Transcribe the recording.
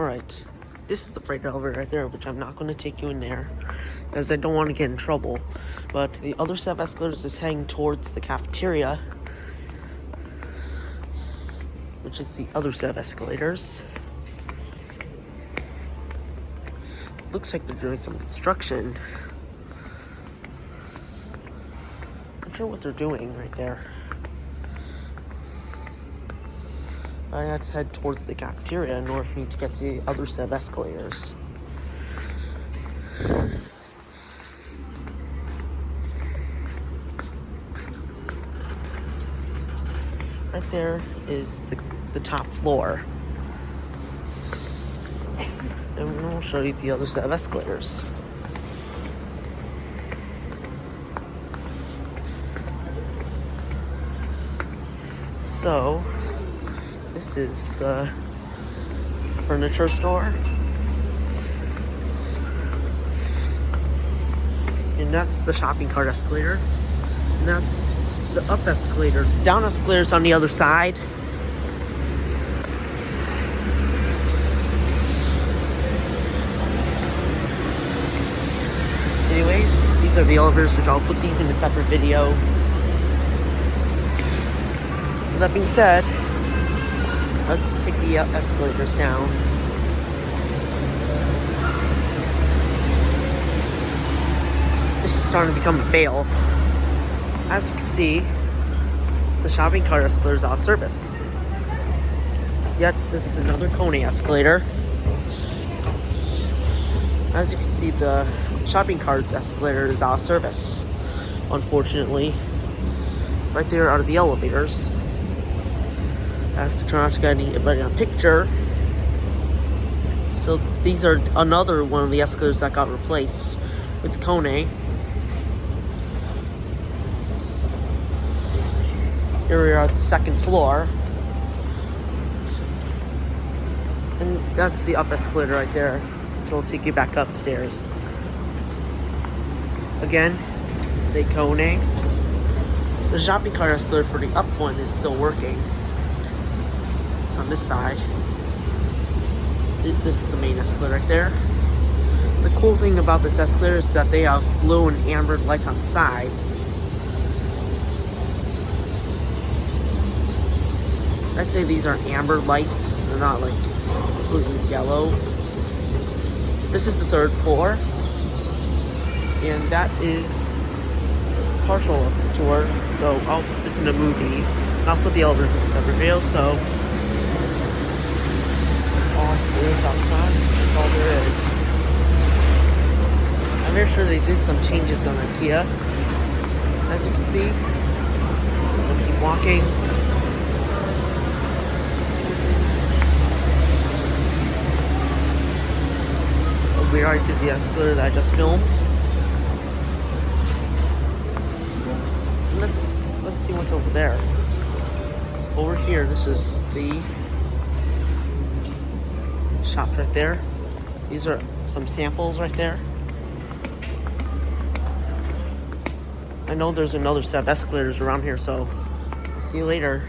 Alright, this is the freight elevator right there, which I'm not going to take you in there because I don't want to get in trouble. But the other set of escalators is heading towards the cafeteria, which is the other set of escalators. Looks like they're doing some construction. Not sure what they're doing right there. I have to head towards the cafeteria in order for me to get to the other set of escalators. Right there is the top floor. And we'll show you the other set of escalators. So, this is the furniture store. And that's the shopping cart escalator. And that's the up escalator. Down escalator's on the other side. Anyways, these are the elevators, which I'll put these in a separate video. With that being said, let's take the escalators down. This is starting to become a fail. As you can see, the shopping cart escalator is out of service. Yet, this is another KONE escalator. As you can see, the shopping cart's escalator is out of service, unfortunately. Right there are the elevators. I have to try not to get anybody on picture. So these are another one of the escalators that got replaced with the KONE. Here we are at the second floor. And that's the up escalator right there, which will take you back upstairs. Again, the KONE. The shopping cart escalator for the up one is still working. It's on this side. This is the main escalator right there. The cool thing about this escalator is that they have blue and amber lights on the sides. I'd say these are amber lights. They're not like completely yellow. This is the third floor. And that is partial tour. So I'll put this in a movie. I'll put the elevators in a separate video. So that's all there is outside. That's all there is. I'm very sure they did some changes on IKEA. As you can see, I'll keep walking. We already did the escalator that I just filmed. Let's see what's over there. Over here, this is the shop right there. These are some samples right there. I know there's another set of escalators around here, so I'll see you later.